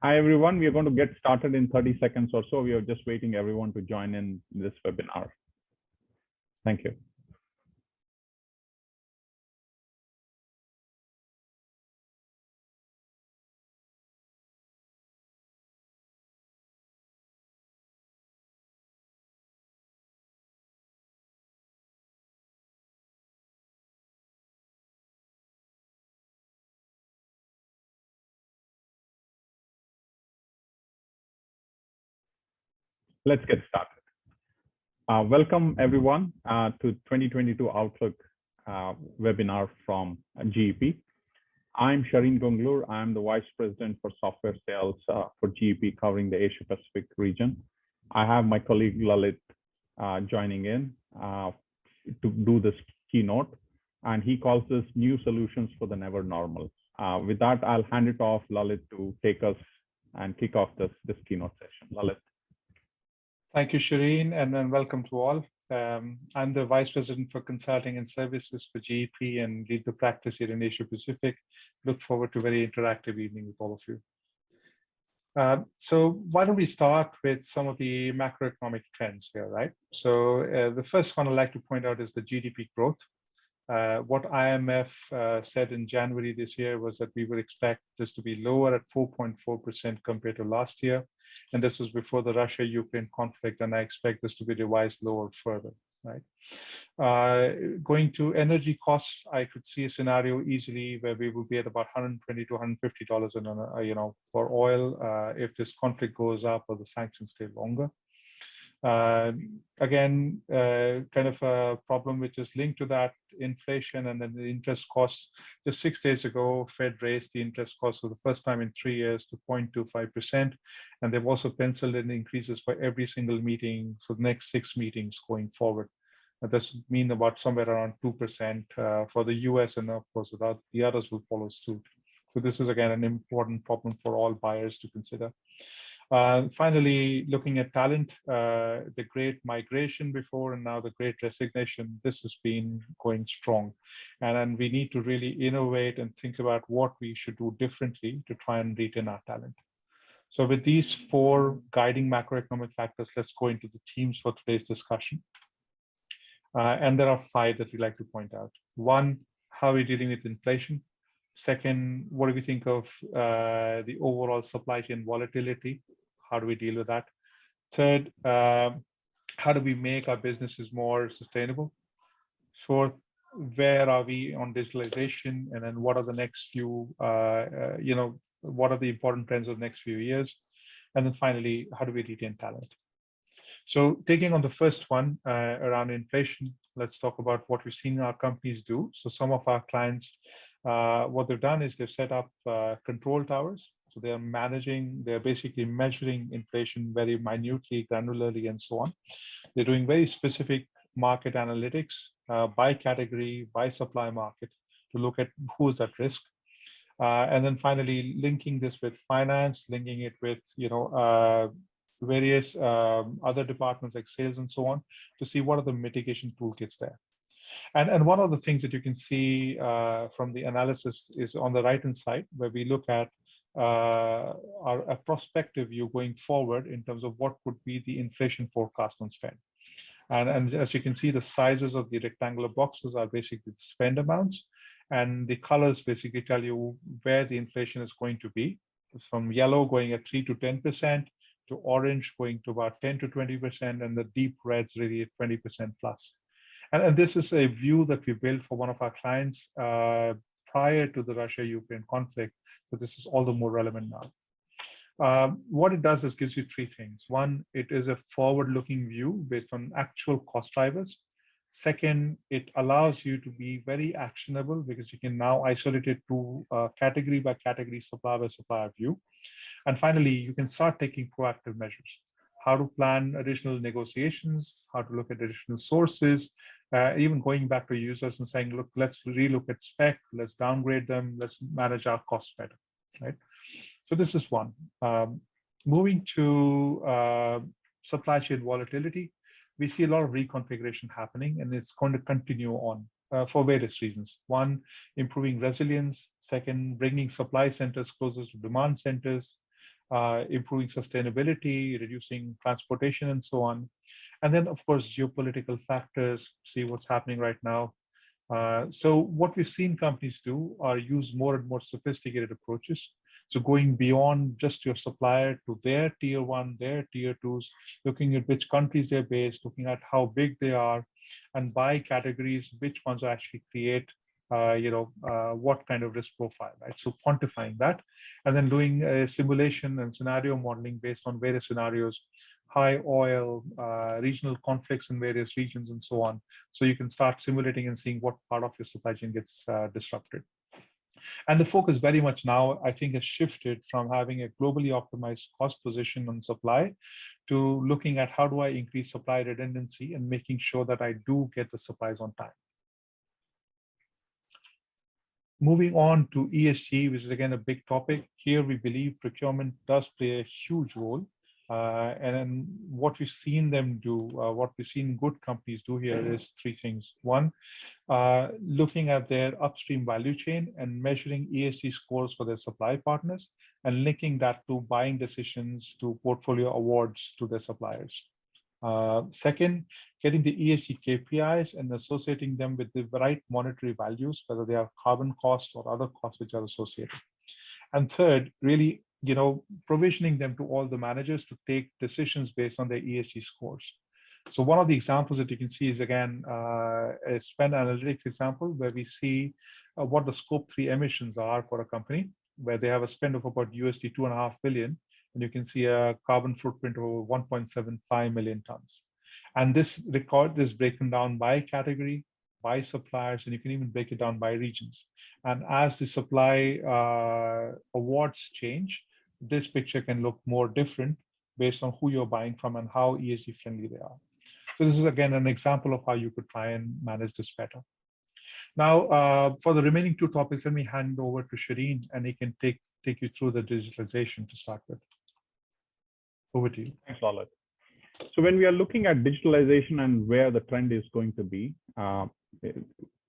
Hi, everyone. We are going to get started in 30 seconds or so. We are just waiting everyone to join in this webinar. Thank you. Let's get started. Welcome, everyone, to 2022 Outlook webinar from GEP. I'm Shireen Gonglur. I'm the Vice President for Software Sales for GEP, covering the Asia Pacific region. I have my colleague Lalit joining in to do this keynote, and he calls this New Solutions for the Never Normal. With that, I'll hand it off Lalit to take us and kick off this keynote session. Lalit. Thank you, Shireen, and then welcome to all. I'm the Vice President for Consulting and Services for GEP and lead the practice here in Asia Pacific. Look forward to a very interactive evening with all of you. So why don't we start with some of the macroeconomic trends here, right? So the first one I'd like to point out is the GDP growth. What IMF said in January this year was that we would expect this to be lower at 4.4% compared to last year. And this was before the Russia-Ukraine conflict, and I expect this to be revised lower further, right? Going to energy costs, I could see a scenario easily where we will be at about $120 to $150 for oil if this conflict goes up or the sanctions stay longer. Again, kind of a problem which is linked to that inflation and then the interest costs. Just 6 days ago, Fed raised the interest costs for the first time in 3 years to 0.25%. And they've also penciled in increases for every single meeting for the next 6 meetings going forward. This would mean about somewhere around 2% for the US, and of course, the others will follow suit. So this is, again, an important problem for all buyers to consider. Finally, looking at talent, the great migration before and now the great resignation, this has been going strong. And we need to really innovate and think about what we should do differently to try and retain our talent. So with these 4 guiding macroeconomic factors, let's go into the themes for today's discussion. And there are 5 that we like to point out. 1, how are we dealing with inflation? Second, what do we think of the overall supply chain volatility? How do we deal with that? Third, how do we make our businesses more sustainable? Fourth, where are we on digitalization? And then what are the next few, what are the important trends of the next few years? And then finally, how do we retain talent? So taking on the first one around inflation, let's talk about what we've seen our companies do. So some of our clients, what they've done is they've set up control towers. So they're basically measuring inflation very minutely, granularly, and so on. They're doing very specific market analytics by category, by supply market to look at who's at risk. And then finally, linking this with finance, linking it with, various other departments like sales and so on to see what are the mitigation toolkits there. And one of the things that you can see from the analysis is on the right-hand side, where we look at a prospective view going forward in terms of what would be the inflation forecast on spend. And as you can see, the sizes of the rectangular boxes are basically the spend amounts, and the colors basically tell you where the inflation is going to be, from yellow going at 3 to 10%, to orange going to about 10 to 20%, and the deep reds really at 20% plus. And this is a view that we built for one of our clients prior to the Russia-Ukraine conflict. So this is all the more relevant now. What it does is gives you 3 things. 1, it is a forward-looking view based on actual cost drivers. Second, it allows you to be very actionable because you can now isolate it to category by category, supplier by supplier view. And finally, you can start taking proactive measures. How to plan additional negotiations, how to look at additional sources, even going back to users and saying, look, let's relook at spec, let's downgrade them, let's manage our costs better, right? So this is one. Moving to supply chain volatility, we see a lot of reconfiguration happening, and it's going to continue on for various reasons. 1, improving resilience. 2nd, bringing supply centers closer to demand centers. improving sustainability, reducing transportation, and so on. And then, of course, geopolitical factors, see what's happening right now. So what we've seen companies do are use more and more sophisticated approaches. So going beyond just your supplier to their tier one, their tier twos, looking at which countries they're based, looking at how big they are, and by categories, which ones actually create what kind of risk profile, right? So quantifying that, and then doing a simulation and scenario modeling based on various scenarios, high oil, regional conflicts in various regions, and so on. So you can start simulating and seeing what part of your supply chain gets disrupted. And the focus very much now, I think, has shifted from having a globally optimized cost position on supply to looking at how do I increase supply redundancy and making sure that I do get the supplies on time. Moving on to ESG, which is again a big topic. Here we believe procurement does play a huge role. And then what we've seen them do, what we've seen good companies do here is three things. One, looking at their upstream value chain and measuring ESG scores for their supply partners and linking that to buying decisions, to portfolio awards to their suppliers. Second, getting the ESG KPIs and associating them with the right monetary values, whether they are carbon costs or other costs which are associated. And third, really, provisioning them to all the managers to take decisions based on their ESG scores. So one of the examples that you can see is, again, a spend analytics example where we see what the scope 3 emissions are for a company, where they have a spend of about USD 2.5 billion. And you can see a carbon footprint of 1.75 million tons. And this record is broken down by category, by suppliers, and you can even break it down by regions. And as the supply awards change, this picture can look more different based on who you're buying from and how ESG friendly they are. So this is, again, an example of how you could try and manage this better. Now, for the remaining two topics, let me hand over to Shireen, and he can take you through the digitalization to start with. Over to you. Thanks, Lalit. So when we are looking at digitalization and where the trend is going to be,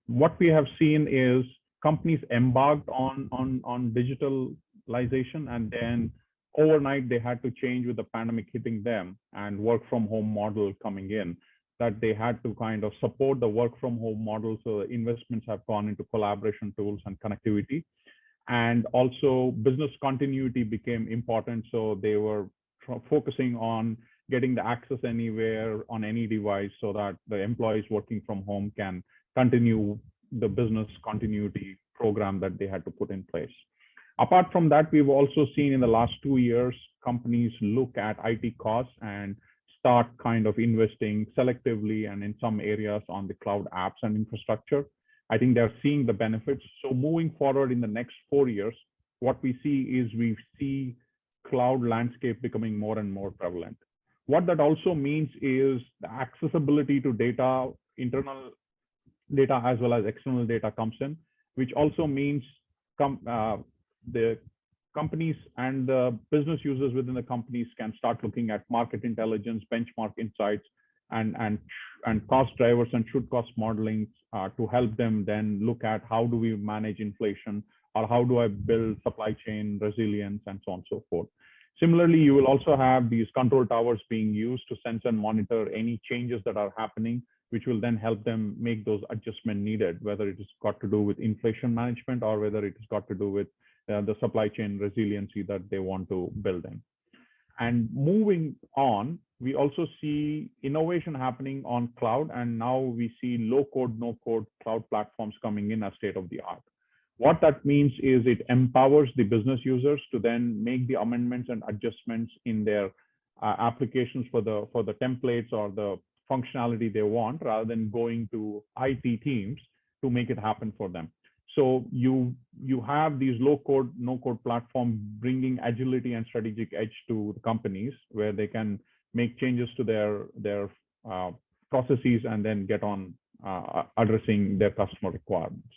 what we have seen is companies embarked on digitalization, and then overnight they had to change with the pandemic hitting them and work from home model coming in, that they had to kind of support the work from home model. So the investments have gone into collaboration tools and connectivity. And also business continuity became important. So they were focusing on getting the access anywhere on any device so that the employees working from home can continue the business continuity program that they had to put in place. Apart from that, we've also seen in the last 2 years, companies look at IT costs and start kind of investing selectively and in some areas on the cloud apps and infrastructure. I think they're seeing the benefits. So moving forward in the next 4 years, what we see cloud landscape becoming more and more prevalent. What that also means is the accessibility to data, internal data as well as external data comes in, which also means the companies and the business users within the companies can start looking at market intelligence, benchmark insights, and cost drivers and should cost modeling to help them then look at how do we manage inflation, or how do I build supply chain resilience, and so on and so forth. Similarly, you will also have these control towers being used to sense and monitor any changes that are happening, which will then help them make those adjustments needed, whether it has got to do with inflation management or whether it has got to do with the supply chain resiliency that they want to build in. And moving on, we also see innovation happening on cloud, and now we see low code, no code cloud platforms coming in as state of the art. What that means is it empowers the business users to then make the amendments and adjustments in their applications for the templates or the functionality they want, rather than going to IT teams to make it happen for them. So you have these low code, no code platform bringing agility and strategic edge to the companies, where they can make changes to their processes and then get on addressing their customer requirements.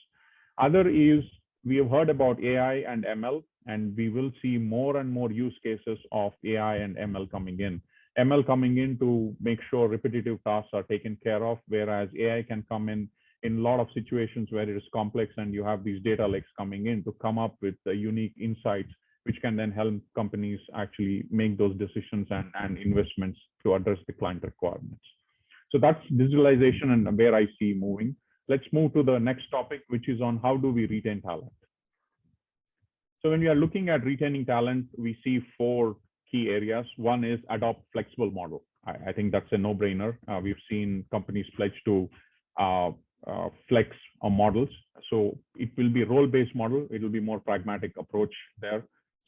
Other is, we have heard about AI and ML, and we will see more and more use cases of AI and ML coming in. ML coming in to make sure repetitive tasks are taken care of, whereas AI can come in a lot of situations where it is complex and you have these data lakes coming in to come up with the unique insights which can then help companies actually make those decisions and investments to address the client requirements. So that's digitalization and where I see moving. Let's move to the next topic, which is on how do we retain talent. So when we are looking at retaining talent, we see 4 key areas. One is adopt flexible model. I think that's a no-brainer. We've seen companies pledge to flex models. So it will be role-based model. It will be more pragmatic approach there.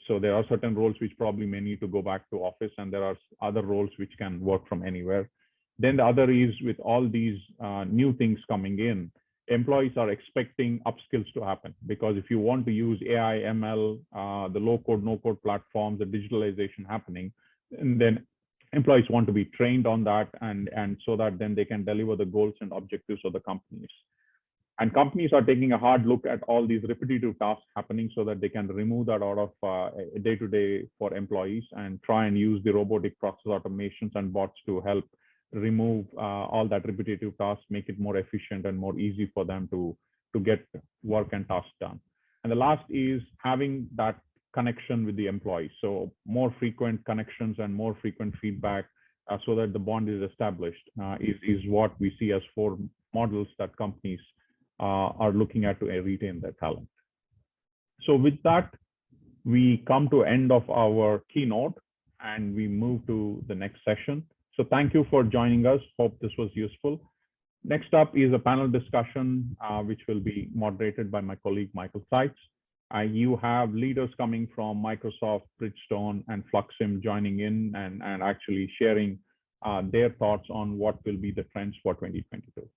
So there are certain roles which probably may need to go back to office, and there are other roles which can work from anywhere. Then the other is with all these new things coming in, employees are expecting upskills to happen, because if you want to use AI, ML, the low code, no code platforms, the digitalization happening, and then employees want to be trained on that, and so that then they can deliver the goals and objectives of the companies. And companies are taking a hard look at all these repetitive tasks happening so that they can remove that out of day-to-day for employees and try and use the robotic process automations and bots to help remove all that repetitive tasks, make it more efficient and more easy for them to get work and tasks done. And the last is having that connection with the employees. So more frequent connections and more frequent feedback so that the bond is established is what we see as 4 models that companies are looking at to retain their talent. So with that, we come to end of our keynote and we move to the next session. So thank you for joining us. Hope this was useful. Next up is a panel discussion, which will be moderated by my colleague, Michael Seitz. You have leaders coming from Microsoft, Bridgestone, and Fluxym joining in and actually sharing their thoughts on what will be the trends for 2022.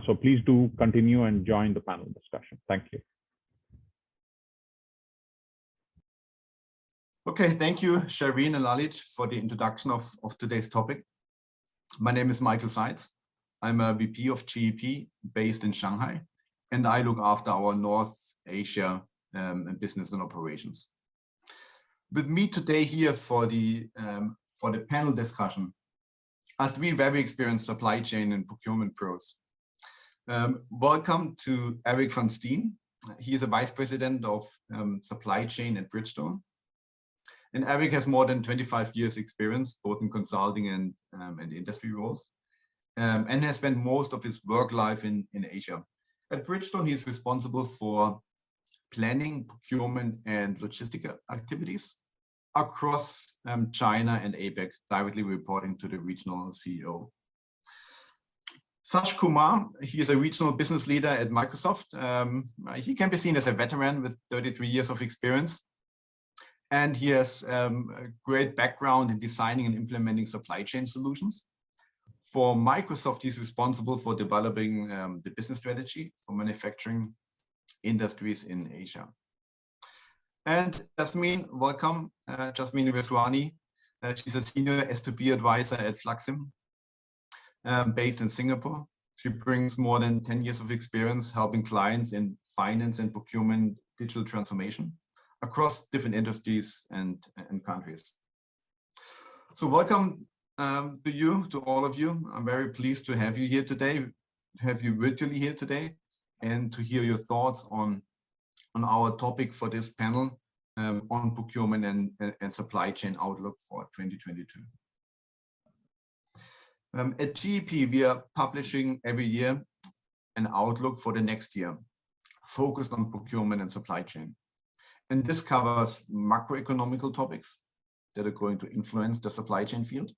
So please do continue and join the panel discussion. Thank you. Okay, thank you, Shireen and Lalit, for the introduction of today's topic. My name is Michael Seitz. I'm a VP of GEP based in Shanghai, and I look after our North Asia business and operations. With me today here for the panel discussion are 3 very experienced supply chain and procurement pros. Welcome to Eric van Steen. He is a vice president of supply chain at Bridgestone. And Eric has more than 25 years experience, both in consulting and industry roles, and has spent most of his work life in Asia. At Bridgestone, he is responsible for planning, procurement, and logistical activities across China and APAC, directly reporting to the regional CEO. Sash Kumar, he is a regional business leader at Microsoft. He can be seen as a veteran with 33 years of experience. And he has a great background in designing and implementing supply chain solutions. For Microsoft, he's responsible for developing the business strategy for manufacturing industries in Asia. And Yasmine, welcome. Yasmine Rhezouani. She's a senior S2P advisor at Fluxym, based in Singapore. She brings more than 10 years of experience helping clients in finance and procurement digital transformation across different industries and countries. So welcome to all of you. I'm very pleased to have you here today, to have you virtually here today, and to hear your thoughts on our topic for this panel on procurement and supply chain outlook for 2022. At GEP, we are publishing every year an outlook for the next year, focused on procurement and supply chain. And this covers macroeconomical topics that are going to influence the supply chain field,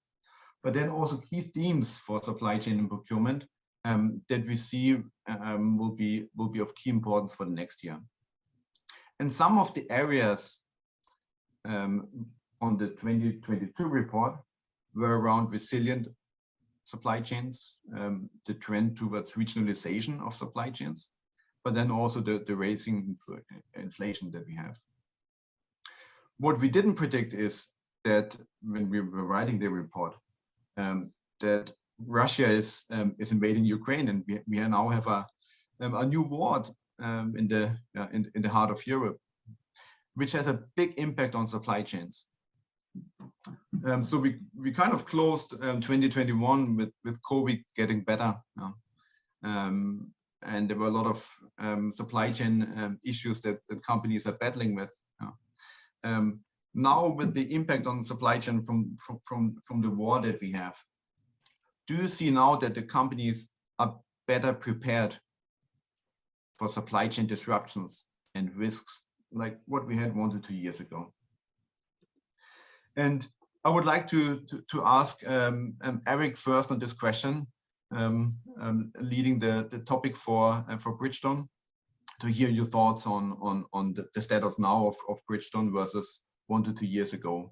but then also key themes for supply chain and procurement that we see will be of key importance for the next year. And some of the areas on the 2022 report were around resilient supply chains, the trend towards regionalization of supply chains, but then also the rising inflation that we have. What we didn't predict is that when we were writing the report, that Russia is invading Ukraine, and we now have a new war in the heart of Europe, which has a big impact on supply chains. So we kind of closed 2021 with COVID getting better, and there were a lot of supply chain issues that companies are battling with. Now with the impact on supply chain from the war that we have, do you see now that the companies are better prepared for supply chain disruptions and risks like what we had 1 to 2 years ago? And I would like to ask Eric first on this question, leading the topic for Bridgestone, to hear your thoughts on the status now of Bridgestone versus 1 to 2 years ago.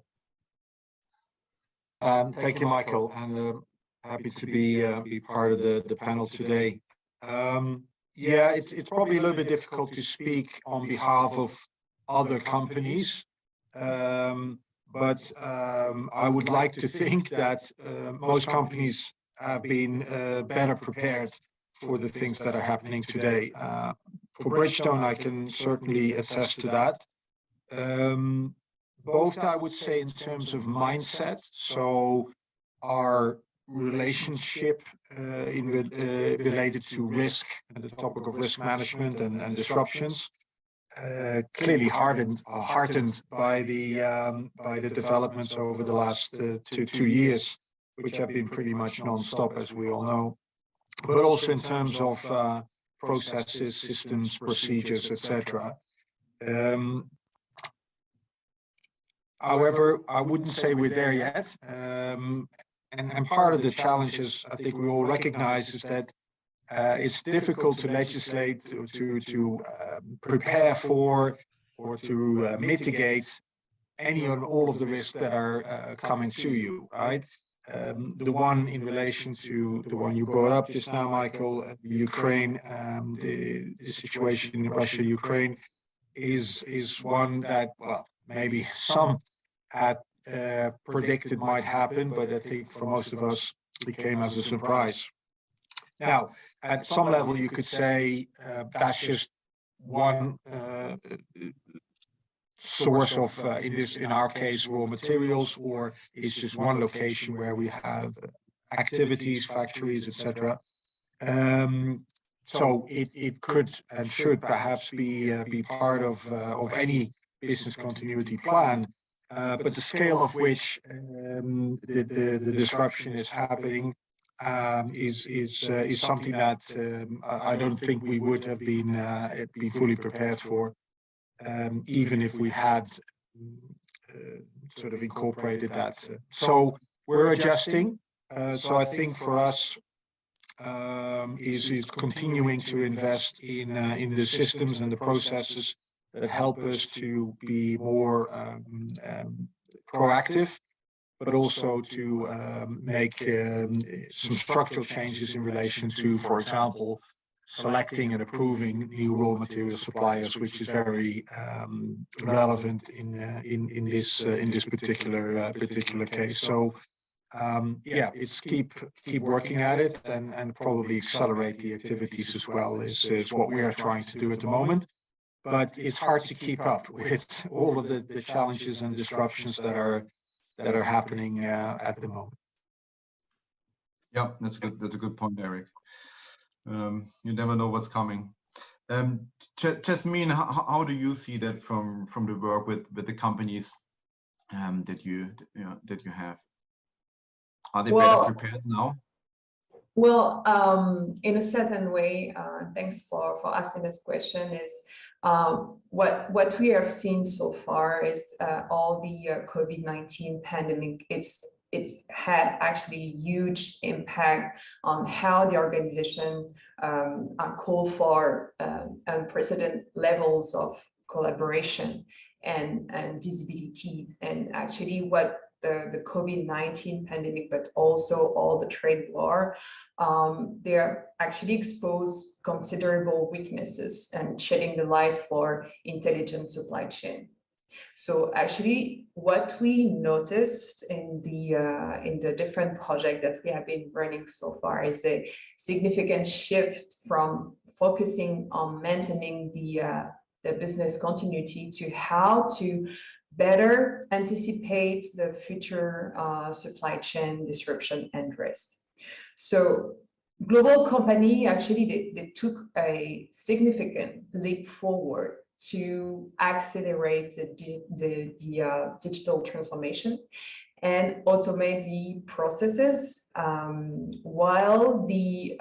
Thank you, Michael, and happy to be part of the panel today. Yeah, it's probably a little bit difficult to speak on behalf of other companies, but I would like to think that most companies have been better prepared for the things that are happening today. For Bridgestone, I can certainly attest to that. Both, I would say, in terms of mindset, so our relationship related to risk and the topic of risk management and disruptions, clearly heartened by the developments over the last 2 years, which have been pretty much non-stop, as we all know. But also in terms of processes, systems, procedures, etc. However, I wouldn't say we're there yet. And part of the challenges I think we all recognize is that it's difficult to legislate, to prepare for, or to mitigate any and all of the risks that are coming to you, right? The one in relation to the one you brought up just now, Michael, Ukraine, the situation in Russia, Ukraine, is one that, well, maybe some had predicted might happen, but I think for most of us it came as a surprise. Now, at some level, you could say that's just one source of, in our case, raw materials, or it's just one location where we have activities, factories, etc. So it could and should perhaps be part of any business continuity plan. But the scale of which the disruption is happening is something that I don't think we would have been fully prepared for, even if we had sort of incorporated that. So we're adjusting. So I think for us is continuing to invest in the systems and the processes that help us to be more proactive, but also to make some structural changes in relation to, for example, selecting and approving new raw material suppliers, which is very relevant in this particular case. So yeah, it's keep working at it and probably accelerate the activities as well is what we are trying to do at the moment. But it's hard to keep up with all of the challenges and disruptions that are happening at the moment. Yeah, that's a good point, Eric. You never know what's coming. Yasmine, how do you see that from the work with the companies that you have? Are they better prepared now? Well, in a certain way, thanks for asking this question. Is what we have seen so far is all the COVID-19 pandemic. It's had actually a huge impact on how the organization call for unprecedented levels of collaboration and visibility. And actually what the COVID-19 pandemic, but also all the trade war, they're actually exposed considerable weaknesses and shedding the light for intelligent supply chain. So actually, what we noticed in the different projects that we have been running so far is a significant shift from focusing on maintaining the business continuity to how to better anticipate the future supply chain disruption and risk. So global company actually they took a significant leap forward to accelerate the digital transformation and automate the processes, while the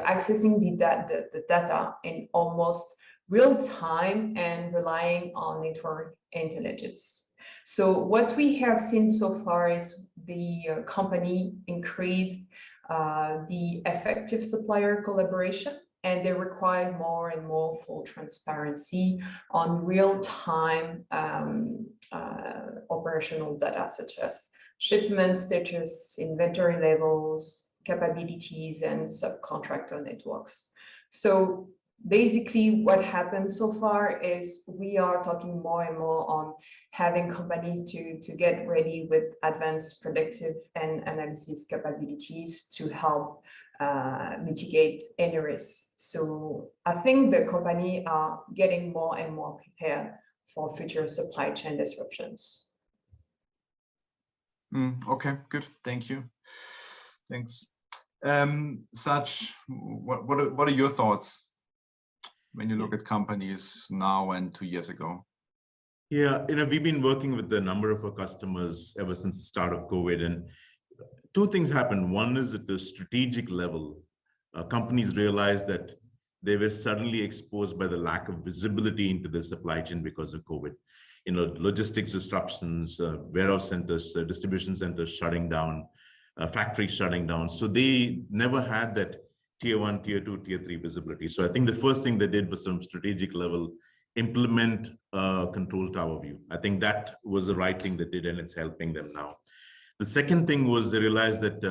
accessing the data in almost real time and relying on network intelligence. So what we have seen so far is the company increased the effective supplier collaboration, and they require more and more full transparency on real-time operational data, such as shipment status, inventory levels, capabilities, and subcontractor networks. So basically what happened so far is we are talking more and more on having companies to get ready with advanced predictive and analysis capabilities to help mitigate any risks. So I think the company are getting more and more prepared for future supply chain disruptions. Okay, good. Thank you. Thanks. Sach, what are your thoughts when you look at companies now and 2 years ago? Yeah, we've been working with a number of our customers ever since the start of COVID, and two things happened. One is at the strategic level, companies realized that they were suddenly exposed by the lack of visibility into the supply chain because of COVID. Logistics disruptions, warehouse centers, distribution centers shutting down, factories shutting down. So they never had that tier 1, tier 2, tier 3 visibility. So I think the first thing they did was some strategic level, implement a control tower view. I think that was the right thing they did, and it's helping them now. The second thing was they realized that,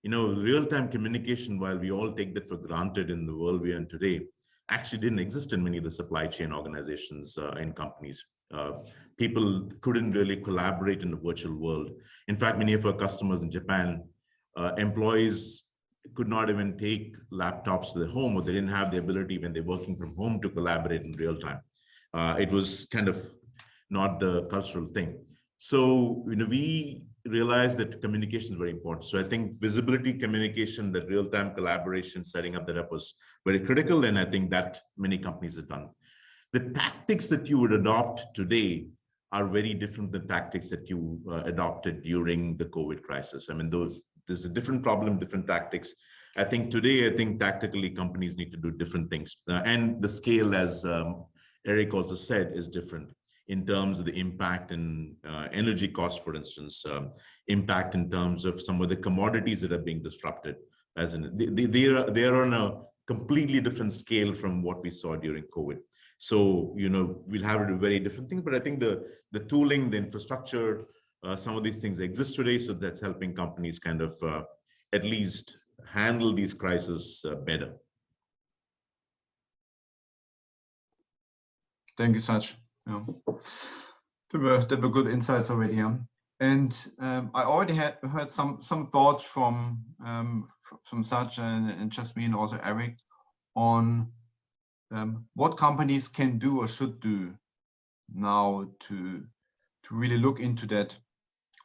real-time communication, while we all take that for granted in the world we are in today, actually didn't exist in many of the supply chain organizations and companies. People couldn't really collaborate in the virtual world. In fact, many of our customers in Japan, employees could not even take laptops to their home, or they didn't have the ability when they're working from home to collaborate in real time. It was kind of not the cultural thing. So, we realized that communication is very important. So I think visibility, communication, that real-time collaboration, setting up that up was very critical. And I think that many companies have done. The tactics that you would adopt today are very different than tactics that you adopted during the COVID crisis. I mean, there's a different problem, different tactics. I think today, tactically companies need to do different things. And the scale, as Eric also said, is different in terms of the impact in energy costs, for instance, impact in terms of some of the commodities that are being disrupted. As in, they are on a completely different scale from what we saw during COVID. So, we'll have to do very different things, but I think the tooling, the infrastructure, some of these things exist today, so that's helping companies kind of at least handle these crises better. Thank you, Sach. Yeah. There were good insights already here. And I already heard some thoughts from Sach and Yasmine, also Eric, on what companies can do or should do now to really look into that,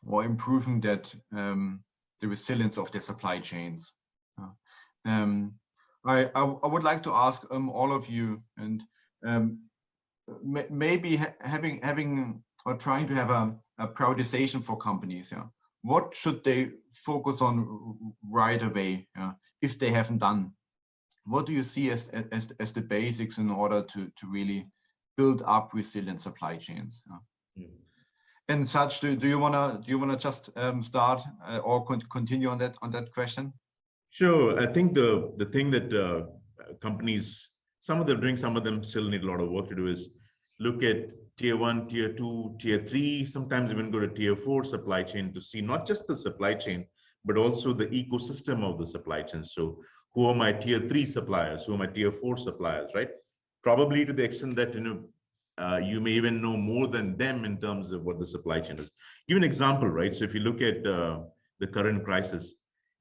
or improving that, the resilience of their supply chains. I would like to ask all of you, and maybe having or trying to have a prioritization for companies. Yeah, what should they focus on right away? If they haven't done, what do you see as the basics in order to really build up resilient supply chains? And Sach, do you wanna just start or continue on that question? Sure. I think the thing that companies, some of them doing, some of them still need a lot of work to do, is look at tier 1, tier 2, tier 3, sometimes even go to tier 4 supply chain to see not just the supply chain, but also the ecosystem of the supply chain. So who are my tier 3 suppliers? Who are my tier 4 suppliers, right? Probably to the extent that, you may even know more than them in terms of what the supply chain is. Give an example, right? So if you look at the current crisis,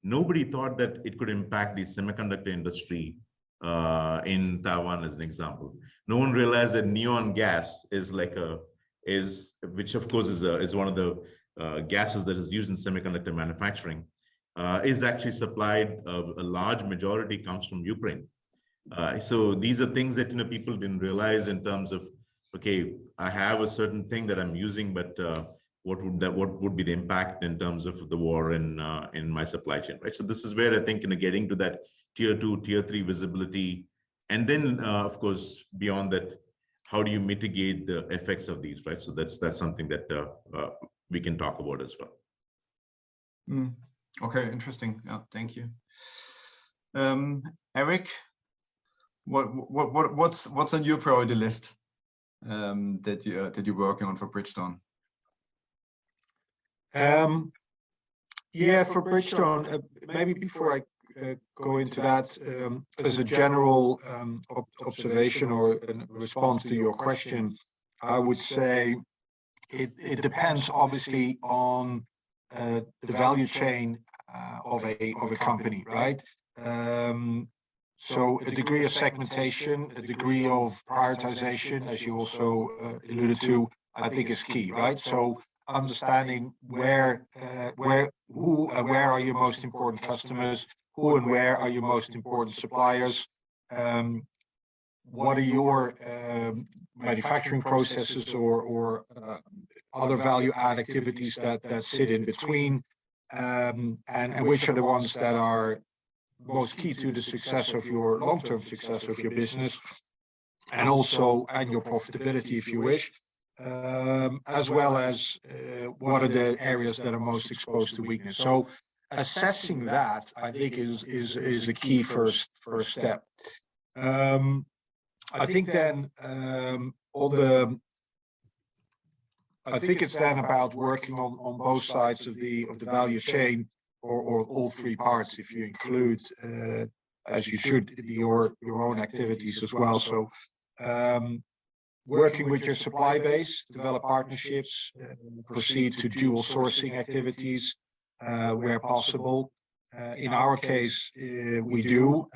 nobody thought that it could impact the semiconductor industry in Taiwan, as an example. No one realized that neon gas is which of course is one of the gases that is used in semiconductor manufacturing, is actually supplied. A large majority comes from Ukraine. So these are things that people didn't realize in terms of, okay, I have a certain thing that I'm using, but what would be the impact in terms of the war in my supply chain, right? So this is where I think getting to that tier 2, tier 3 visibility, and then of course beyond that, how do you mitigate the effects of these, right? So that's something that we can talk about as well. Okay, interesting. Yeah, thank you. Eric, what's on your priority list that you're working on for Bridgestone? Yeah, for Bridgestone, maybe before I go into that, as a general observation or a response to your question, I would say it depends obviously on the value chain of a company, right? So a degree of segmentation, a degree of prioritization, as you also alluded to, I think is key, right? So understanding who and where are your most important customers, who and where are your most important suppliers, what are your manufacturing processes or other value add activities that sit in between, and which are the ones that are most key to the success of your long-term success of your business, and your profitability, if you wish, as well as what are the areas that are most exposed to weakness. So assessing that, I think, is a key first step. I think then I think it's then about working on both sides of the value chain, or all three parts, if you include, as you should, your own activities as well. So working with your supply base, develop partnerships, proceed to dual sourcing activities where possible. In our case, we do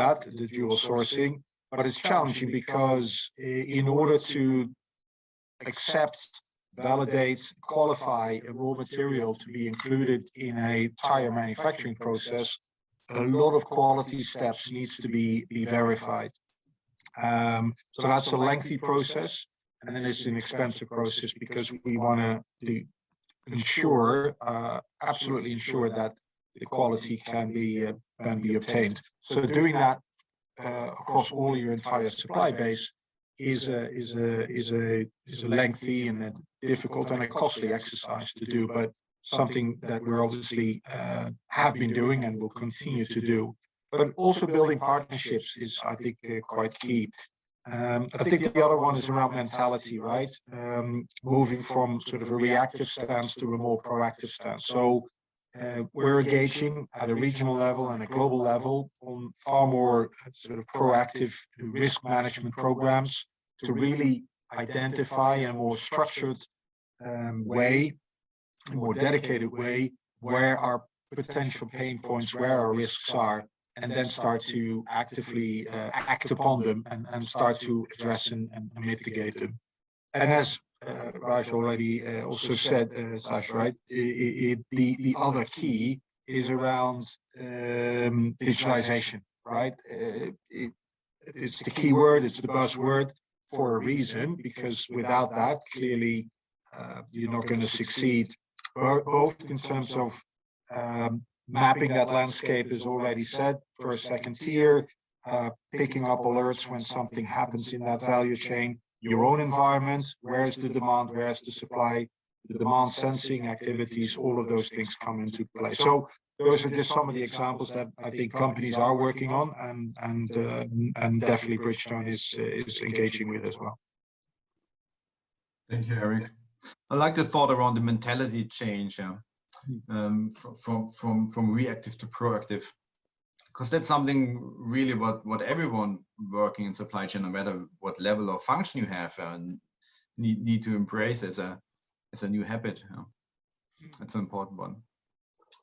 that, the dual sourcing, but it's challenging because in order to accept, validate, qualify a raw material to be included in a tire manufacturing process, a lot of quality steps needs to be verified. So that's a lengthy process, and then it's an expensive process because we want to ensure, absolutely ensure that the quality can be obtained. So doing that across all your entire supply base is a lengthy and a difficult and a costly exercise to do, but something that we're obviously have been doing and will continue to do. But also building partnerships is, I think, quite key. I think the other one is around mentality, right? Moving from sort of a reactive stance to a more proactive stance. So we're engaging at a regional level and a global level on far more sort of proactive risk management programs to really identify in a more structured way, a more dedicated way, where our potential pain points, where our risks are, and then start to actively act upon them and start to address and mitigate them. And as Raj already also said, Sash, right, the other key is around digitalization, right? It's the key word, it's the buzzword for a reason, because without that, clearly, you're not going to succeed, both in terms of mapping that landscape, as already said, first, second tier, picking up alerts when something happens in that value chain, your own environment, where's the demand, where's the supply, the demand sensing activities, all of those things come into play. So those are just some of the examples that I think companies are working on, and definitely Bridgestone is engaging with as well. Thank you, Eric. I like the thought around the mentality change, from reactive to proactive, because that's something really what everyone working in supply chain, no matter what level of function you have, need to embrace as a new habit. That's an important one.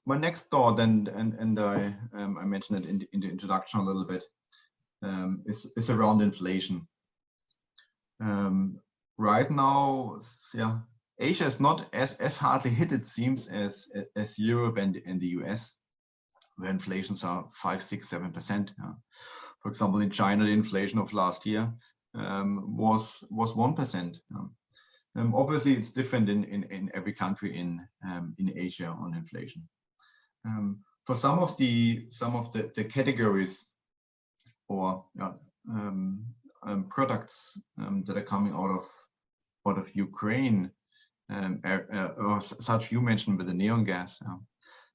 My next thought, and I mentioned it in the introduction a little bit, is around inflation. Right now, Asia is not as hardly hit, it seems, as Europe and the US. where inflations are 5, 6, 7%. For example, in China, the inflation of last year was 1%. Obviously, it's different in every country in Asia on inflation. For some of the categories or products that are coming out of Ukraine, or such you mentioned with the neon gas,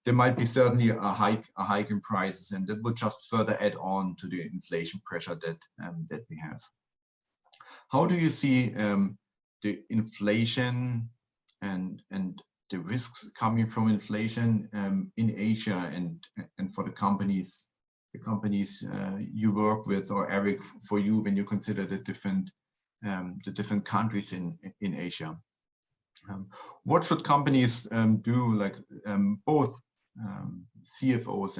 there might be certainly a hike in prices, and that will just further add on to the inflation pressure that we have. How do you see the inflation and the risks coming from inflation in Asia, and for the companies you work with, or Eric, for you, when you consider the different countries in Asia? What should companies do, like both CFOs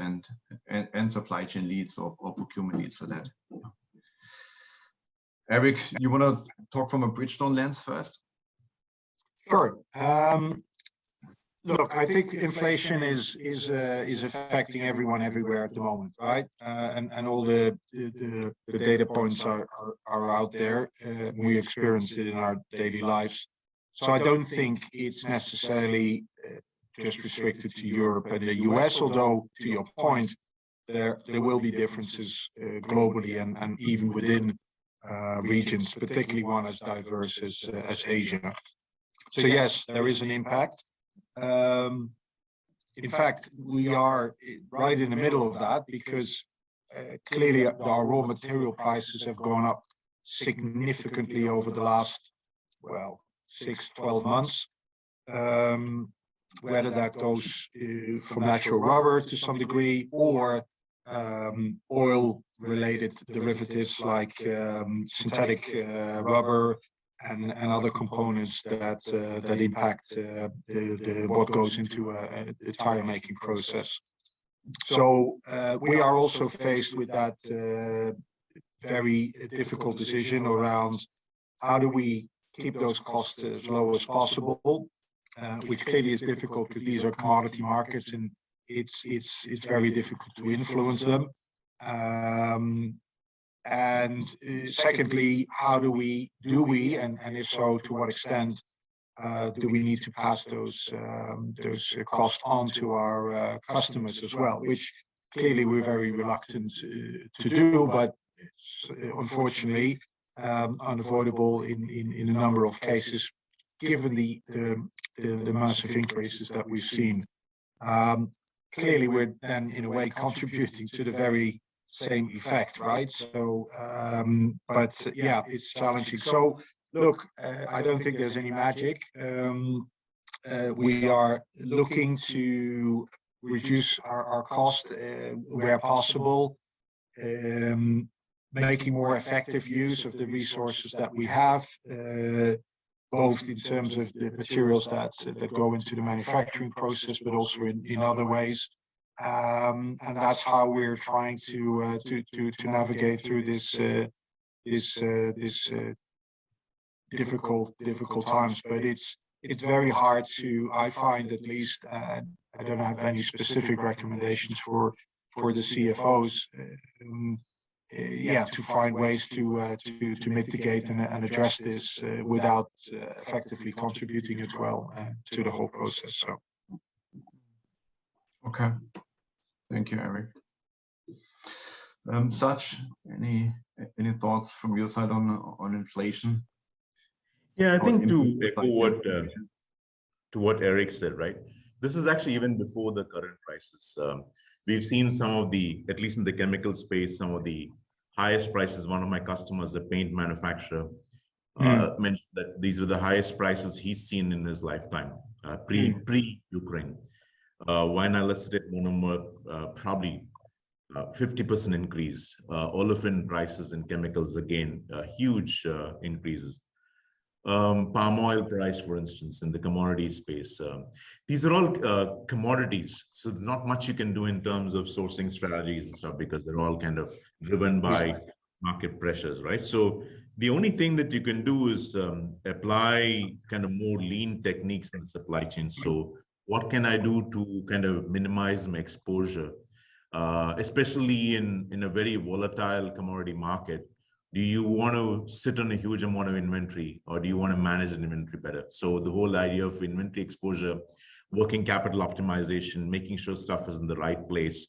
and supply chain leads or procurement leads for that? Eric, you want to talk from a Bridgestone lens first? Sure. Look, I think inflation is affecting everyone everywhere at the moment, right? And all the data points are out there. We experience it in our daily lives. So I don't think it's necessarily just restricted to Europe and the US, although to your point, there will be differences globally and even within regions, particularly one as diverse as Asia. So yes, there is an impact. In fact, we are right in the middle of that, because clearly our raw material prices have gone up significantly over the last, 6-12 months. Whether that goes from natural rubber to some degree, or oil-related derivatives like synthetic rubber and other components that impact what goes into the tire making process. So we are also faced with that very difficult decision around how do we keep those costs as low as possible, which clearly is difficult because these are commodity markets and it's very difficult to influence them. And secondly, how do we and if so, to what extent do we need to pass those costs on to our customers as well, which clearly we're very reluctant to do, but it's unfortunately unavoidable in a number of cases, given the massive increases that we've seen. Clearly, we're then in a way contributing to the very same effect, right? So, but yeah, it's challenging. So, look, I don't think there's any magic. We are looking to reduce our cost where possible, making more effective use of the resources that we have, both in terms of the materials that go into the manufacturing process, but also in other ways. And that's how we're trying to navigate through this difficult times. But it's very hard to, I find at least, I don't have any specific recommendations for the CFOs. To find ways to mitigate and address this without effectively contributing as well to the whole process. So. Okay, thank you, Eric. Sach, any thoughts from your side on inflation? Yeah, I think to echo what Eric said, right? This is actually even before the current crisis. We've seen some of the, at least in the chemical space, some of the highest prices. One of my customers, a paint manufacturer, mentioned that these were the highest prices he's seen in his lifetime, pre-Ukraine. Vinyl acetate monomer, probably 50% increase. Olefin prices and chemicals, again, huge increases. Palm oil price, for instance, in the commodity space. These are all commodities, so there's not much you can do in terms of sourcing strategies and stuff, because they're all kind of driven by market pressures, right? So the only thing that you can do is apply kind of more lean techniques in the supply chain. So what can I do to kind of minimize my exposure? especially in a very volatile commodity market. Do you want to sit on a huge amount of inventory, or do you want to manage an inventory better? So the whole idea of inventory exposure, working capital optimization, making sure stuff is in the right place.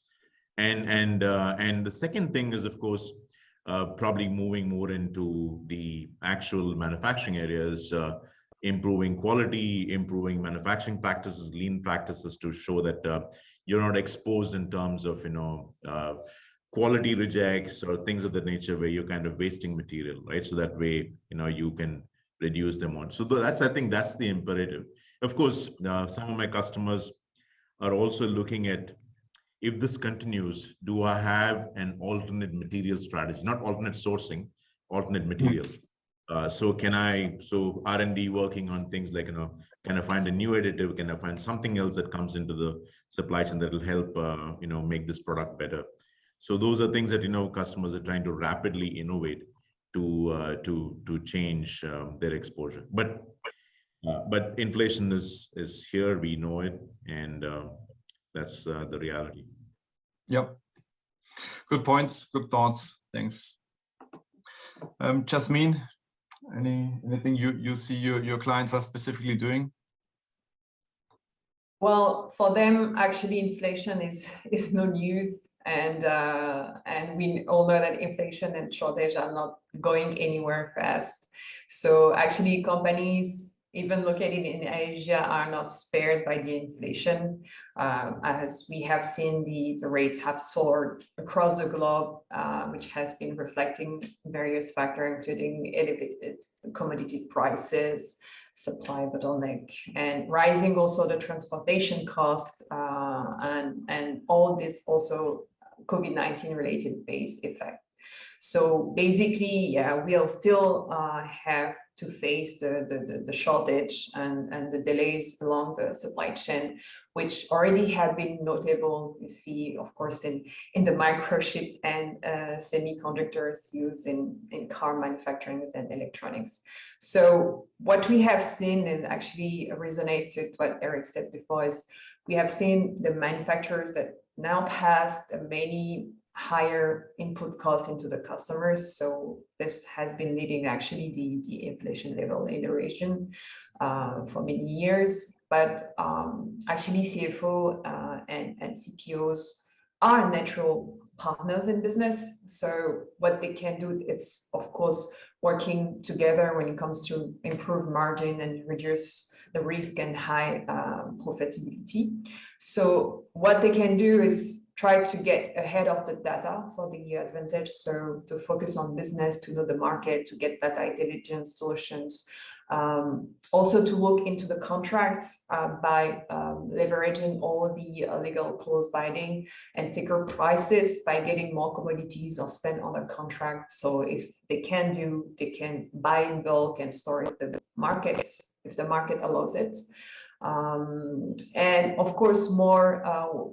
And the second thing is, of course, probably moving more into the actual manufacturing areas, improving quality, improving manufacturing practices, lean practices, to show that you're not exposed in terms of, quality rejects or things of that nature where you're kind of wasting material, right? So that way, you can reduce the amount. So I think that's the imperative. Of course, some of my customers are also looking at, if this continues, do I have an alternate material strategy, not alternate sourcing, alternate material? So R&D working on things like, can I find a new additive? Can I find something else that comes into the supply chain that will help, make this product better? So those are things that, customers are trying to rapidly innovate to change their exposure. But inflation is here, we know it, and that's the reality. Yep. Good points, good thoughts. Thanks. Yasmine, anything you see your clients are specifically doing? Well, for them, actually, inflation is no news, and we all know that inflation and shortage are not going anywhere fast. So actually, companies even located in Asia are not spared by the inflation. As we have seen, the rates have soared across the globe, which has been reflecting various factors, including elevated commodity prices, supply bottleneck, and rising also the transportation cost, and all this also COVID-19 related base effect. So basically, yeah, we'll still have to face the shortage and the delays along the supply chain, which already have been notable. We see, of course, in the microchip and semiconductors used in car manufacturing and electronics. So what we have seen, and actually resonate with what Eric said before, is we have seen the manufacturers that now pass many higher input costs into the customers. So this has been leading actually the inflation level in the region for many years. But actually CFO and CPOs are natural partners in business. So what they can do is, of course, working together when it comes to improve margin and reduce the risk and high profitability. So what they can do is try to get ahead of the data for the advantage. So to focus on business, to know the market, to get data intelligence solutions. Also to look into the contracts by leveraging all the legal clause binding and secure prices by getting more commodities or spend on a contract. So if they can buy in bulk and store it in the markets if the market allows it. And of course, more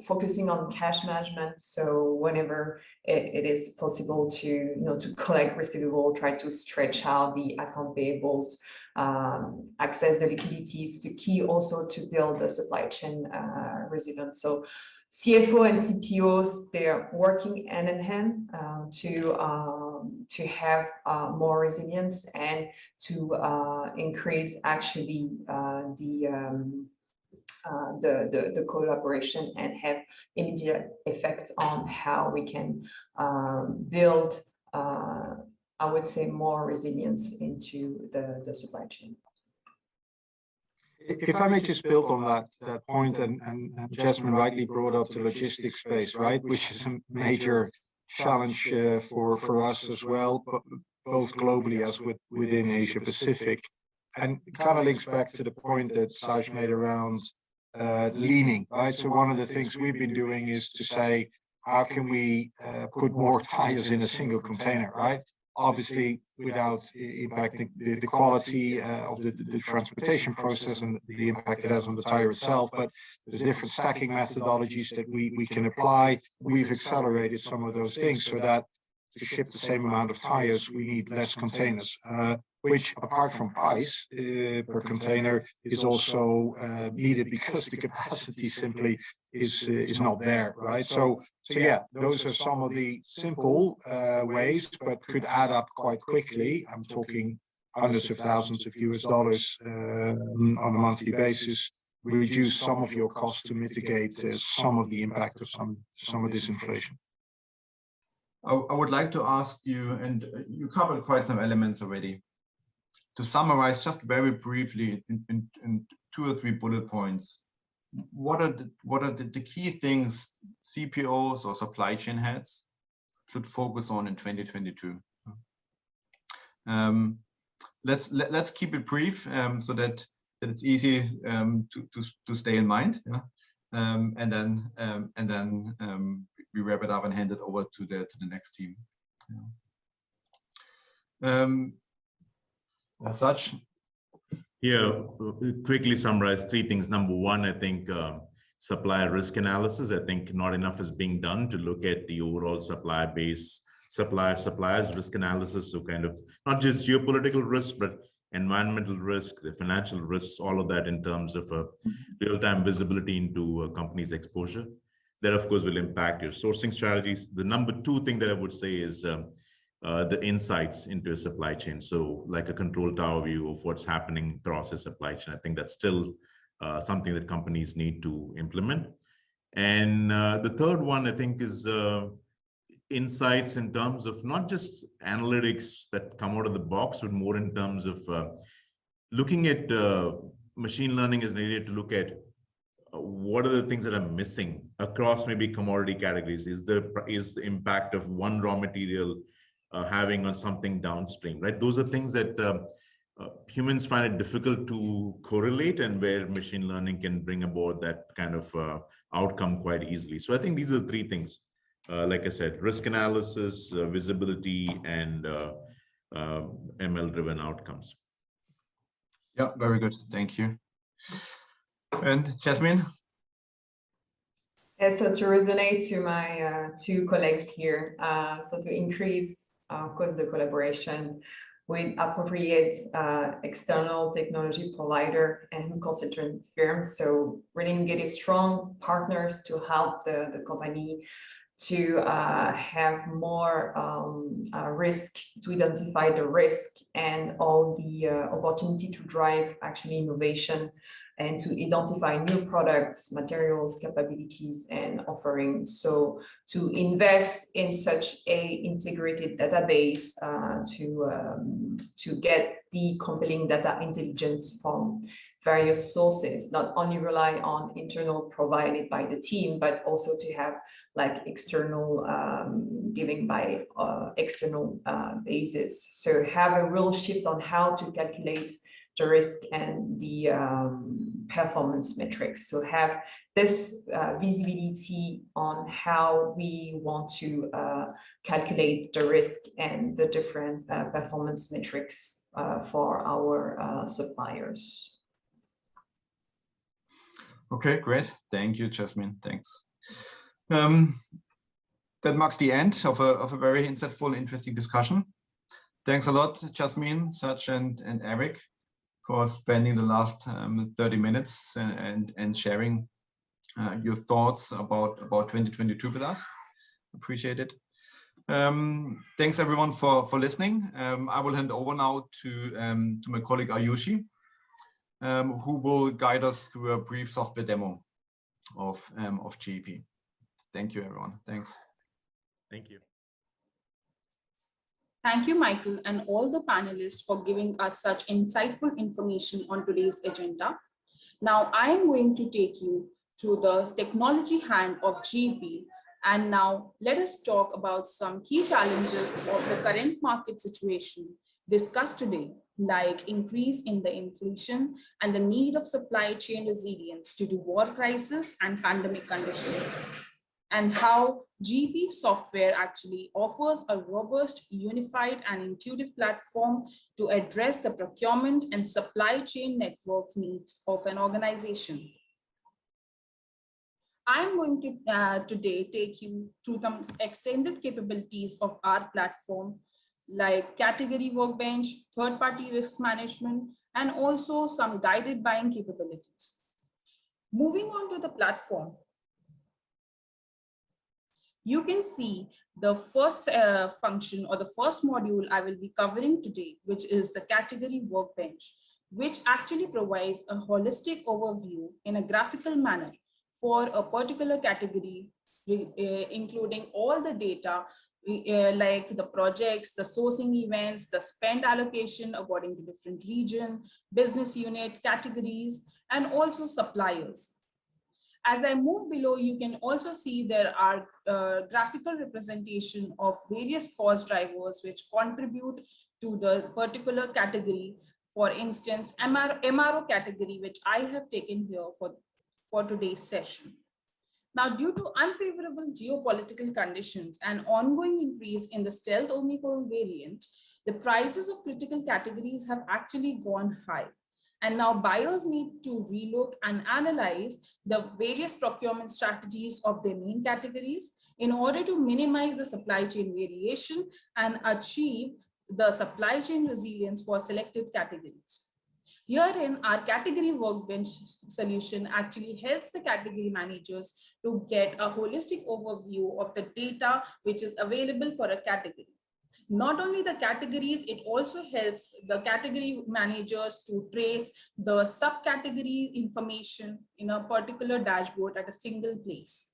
focusing on cash management. So whenever it is possible to collect receivable, try to stretch out the account payables, access the liquidities, the key also to build the supply chain resilience. So CFO and CPOs, they're working hand in hand to have more resilience and to increase actually the collaboration and have immediate effect on how we can build, I would say, more resilience into the supply chain. If I may just build on that point, and Yasmine rightly brought up the logistics space, right, which is a major challenge for us as well, but both globally as within Asia Pacific, and it kind of links back to the point that Saj made around leaning, right? So one of the things we've been doing is to say, how can we put more tires in a single container, right? Obviously, without impacting the quality of the transportation process and the impact it has on the tire itself, but there's different stacking methodologies that we can apply. We've accelerated some of those things so that to ship the same amount of tires, we need less containers, which apart from price per container is also needed because the capacity simply is not there, right? So yeah, those are some of the simple ways, but could add up quite quickly. I'm talking hundreds of thousands of US dollars on a monthly basis. Reduce some of your costs to mitigate some of the impact of some of this inflation. I would like to ask you, and you covered quite some elements already, to summarize just very briefly in 2 or 3 bullet points. What are the key things CPOs or supply chain heads should focus on in 2022? Let's keep it brief so that it's easy to stay in mind. Yeah? And then we wrap it up and hand it over to the next team. Yeah. As such. Yeah, quickly summarize 3 things. Number 1, I think supplier risk analysis. I think not enough is being done to look at the overall supplier base, suppliers risk analysis. So kind of not just geopolitical risk, but environmental risk, the financial risks, all of that in terms of real-time visibility into a company's exposure. That, of course, will impact your sourcing strategies. The number 2 thing that I would say is the insights into a supply chain. So like a control tower view of what's happening across a supply chain. I think that's still something that companies need to implement. And the third one, I think, is insights in terms of not just analytics that come out of the box, but more in terms of looking at machine learning is needed to look at what are the things that are missing across maybe commodity categories. Is the impact of one raw material having on something downstream, right? Those are things that humans find it difficult to correlate, and where machine learning can bring about that kind of outcome quite easily. So I think these are the 3 things. Like I said, risk analysis, visibility, and ML-driven outcomes. Yeah, very good. Thank you. And Yasmine? Yeah, so to resonate to my 2 colleagues here, so to increase, of course, the collaboration with appropriate external technology provider and consultant firms. So really engage strong partners to help the company to have more risk, to identify the risk and all the opportunity to drive actually innovation and to identify new products, materials, capabilities, and offerings. So to invest in such a integrated database to get the compelling data intelligence from various sources, not only rely on internal provided by the team, but also to have like external giving by external basis. So have a real shift on how to calculate the risk and the performance metrics. So have this visibility on how we want to calculate the risk and the different performance metrics for our suppliers. Okay, great. Thank you, Yasmine. Thanks. That marks the end of a very insightful, interesting discussion. Thanks a lot, Yasmine, Sach, and Eric, for spending the last 30 minutes and sharing your thoughts about 2022 with us. Appreciate it. Thanks everyone for listening. I will hand over now to my colleague Ayushi, who will guide us through a brief software demo of GEP. Thank you, everyone. Thanks. Thank you. Thank you, Michael, and all the panelists for giving us such insightful information on today's agenda. Now, I am going to take you to the technology hand of GEP. And now let us talk about some key challenges of the current market situation discussed today, like increase in the inflation and the need of supply chain resilience due to war crisis and pandemic conditions, and how GEP software actually offers a robust, unified, and intuitive platform to address the procurement and supply chain networks needs of an organization. I'm going to today take you through some extended capabilities of our platform, like category workbench, third-party risk management, and also some guided buying capabilities. Moving on to the platform, you can see the first function or the first module I will be covering today, which is the category workbench, which actually provides a holistic overview in a graphical manner for a particular category, including all the data like the projects, the sourcing events, the spend allocation according to different region, business unit, categories, and also suppliers. As I move below, you can also see there are graphical representation of various cost drivers which contribute to the particular category. For instance, MRO category, which I have taken here for today's session. Now, due to unfavorable geopolitical conditions and ongoing increase in the stealth Omicron variant, the prices of critical categories have actually gone high. And now buyers need to relook and analyze the various procurement strategies of their main categories in order to minimize the supply chain variation and achieve the supply chain resilience for selected categories. Herein, our category workbench solution actually helps the category managers to get a holistic overview of the data which is available for a category. Not only the categories, it also helps the category managers to trace the subcategory information in a particular dashboard at a single place.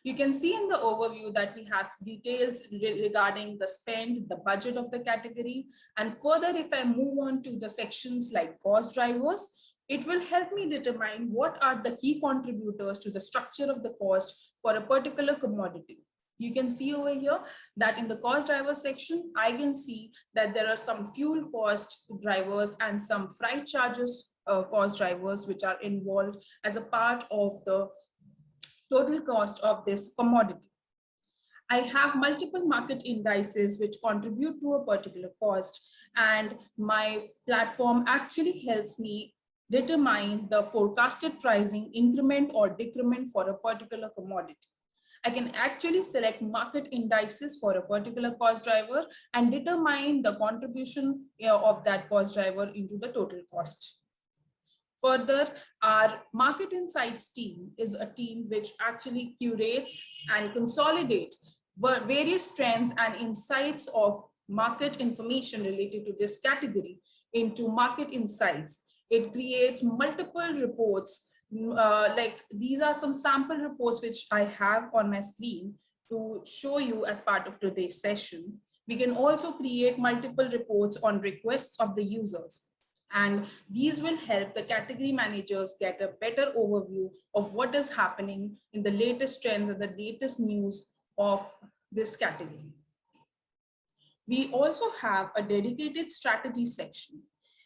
You can see in the overview that we have details regarding the spend, the budget of the category. And further, if I move on to the sections like cost drivers, it will help me determine what are the key contributors to the structure of the cost for a particular commodity. You can see over here that in the cost driver section, I can see that there are some fuel cost drivers and some freight charges cost drivers which are involved as a part of the total cost of this commodity. I have multiple market indices which contribute to a particular cost, and my platform actually helps me determine the forecasted pricing increment or decrement for a particular commodity. I can actually select market indices for a particular cost driver and determine the contribution of that cost driver into the total cost. Further, our market insights team is a team which actually curates and consolidates various trends and insights of market information related to this category into market insights. It creates multiple reports. Like these are some sample reports which I have on my screen to show you as part of today's session. We can also create multiple reports on requests of the users. And these will help the category managers get a better overview of what is happening in the latest trends and the latest news of this category. We also have a dedicated strategy section.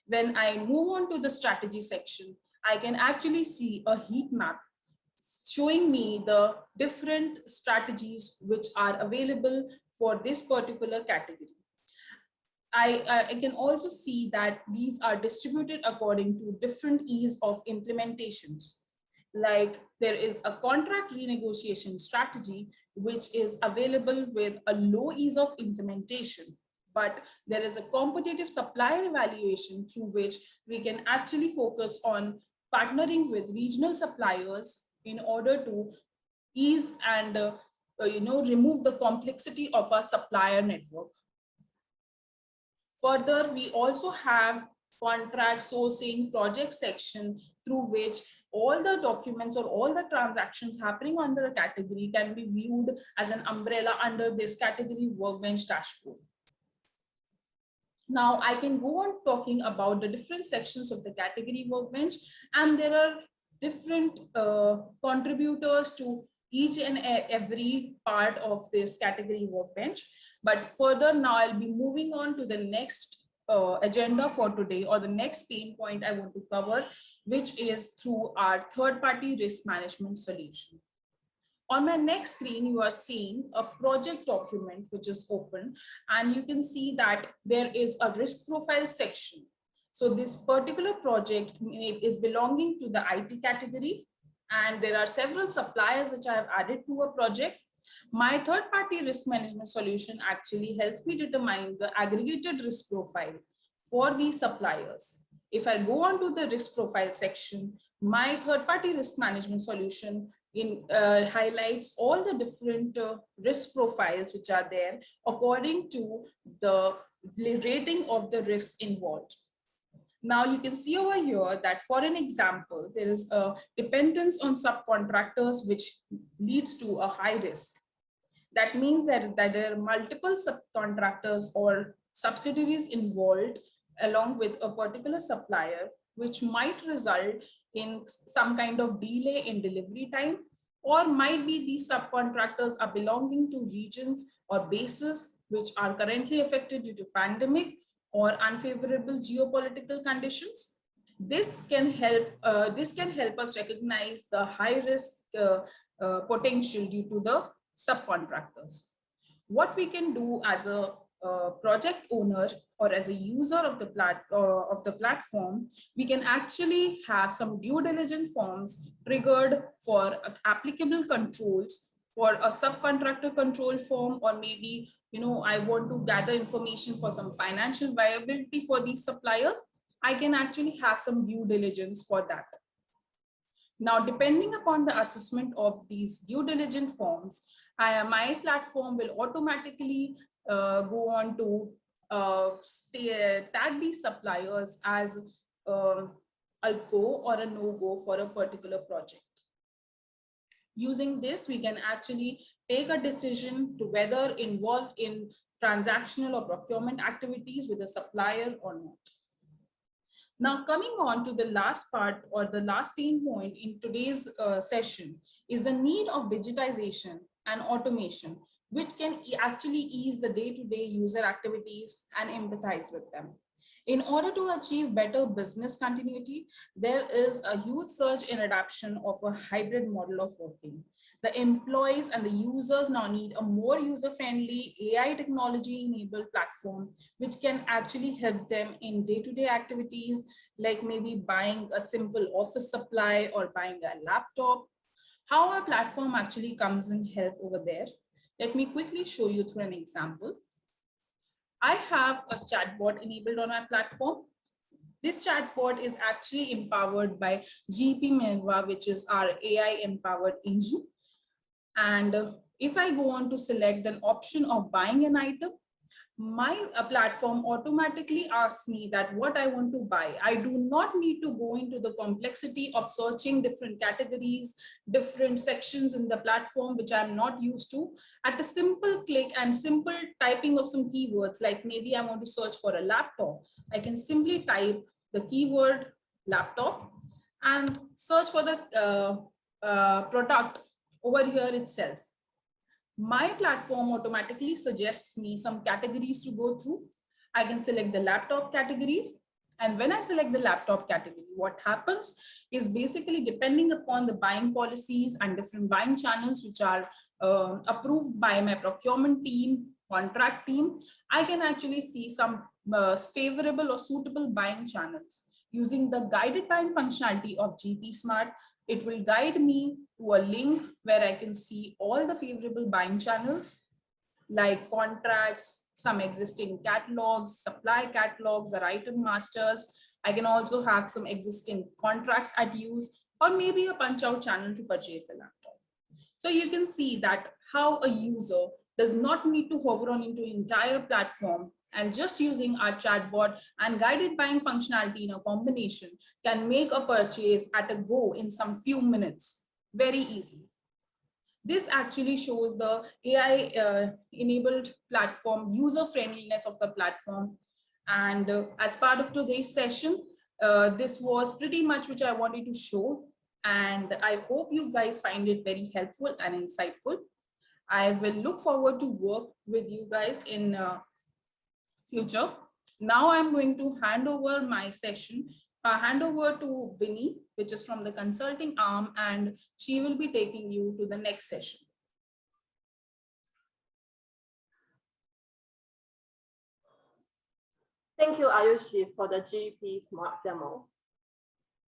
When I move on to the strategy section, I can actually see a heat map showing me the different strategies which are available for this particular category. I can also see that these are distributed according to different ease of implementations. Like there is a contract renegotiation strategy, which is available with a low ease of implementation. But there is a competitive supplier evaluation through which we can actually focus on partnering with regional suppliers in order to ease and remove the complexity of our supplier network. Further, we also have contract sourcing project section through which all the documents or all the transactions happening under a category can be viewed as an umbrella under this category workbench dashboard. Now I can go on talking about the different sections of the category workbench, and there are different contributors to each and every part of this category workbench. But further, now I'll be moving on to the next agenda for today, or the next pain point I want to cover, which is through our third-party risk management solution. On my next screen, you are seeing a project document which is open, and you can see that there is a risk profile section. So this particular project is belonging to the IT category, and there are several suppliers which I have added to a project, my third-party risk management solution actually helps me determine the aggregated risk profile for these suppliers. If I go on to the risk profile section, my third-party risk management solution highlights all the different risk profiles which are there according to the rating of the risks involved. Now you can see over here that, for an example, there is a dependence on subcontractors which leads to a high risk. That means that there are multiple subcontractors or subsidiaries involved along with a particular supplier, which might result in some kind of delay in delivery time, or might be these subcontractors are belonging to regions or bases which are currently affected due to pandemic or unfavorable geopolitical conditions. This can help us recognize the high risk potential due to the subcontractors. What we can do as a project owner or as a user of the platform, we can actually have some due diligence forms triggered for applicable controls for a subcontractor control form, or maybe, I want to gather information for some financial viability for these suppliers. I can actually have some due diligence for that. Now, depending upon the assessment of these due diligence forms, my platform will automatically go on to tag these suppliers as a go or a no-go for a particular project. Using this, we can actually take a decision to whether involved in transactional or procurement activities with a supplier or not. Now, coming on to the last part or the last pain point in today's session is the need of digitization and automation, which can actually ease the day-to-day user activities and empathize with them. In order to achieve better business continuity, there is a huge surge in adoption of a hybrid model of working. The employees and the users now need a more user-friendly AI technology-enabled platform, which can actually help them in day-to-day activities, like maybe buying a simple office supply or buying a laptop. How our platform actually comes in help over there. Let me quickly show you through an example. I have a chatbot enabled on my platform. This chatbot is actually empowered by GEP Minerva, which is our AI empowered engine. And if I go on to select an option of buying an item, my platform automatically asks me that what I want to buy. I do not need to go into the complexity of searching different categories, different sections in the platform, which I'm not used to. At a simple click and simple typing of some keywords, like maybe I want to search for a laptop, I can simply type the keyword laptop and search for the product over here itself. My platform automatically suggests me some categories to go through. I can select the laptop categories. And when I select the laptop category, what happens is basically depending upon the buying policies and different buying channels, which are approved by my procurement team, contract team, I can actually see some favorable or suitable buying channels. Using the guided buying functionality of GP Smart, it will guide me to a link where I can see all the favorable buying channels like contracts, some existing catalogs, supply catalogs or item masters. I can also have some existing contracts at use, or maybe a punch out channel to purchase a laptop. So you can see that how a user does not need to hover on into the entire platform, and just using our chatbot and guided buying functionality in a combination can make a purchase at a go in some few minutes, very easy. This actually shows the AI enabled platform, user friendliness of the platform. And as part of today's session, this was pretty much which I wanted to show. And I hope you guys find it very helpful and insightful. I will look forward to work with you guys in future. Now I'm going to hand over my session, hand over to Binny, which is from the consulting arm, and she will be taking you to the next session. Thank you, Ayushi, for the GEP Smart demo.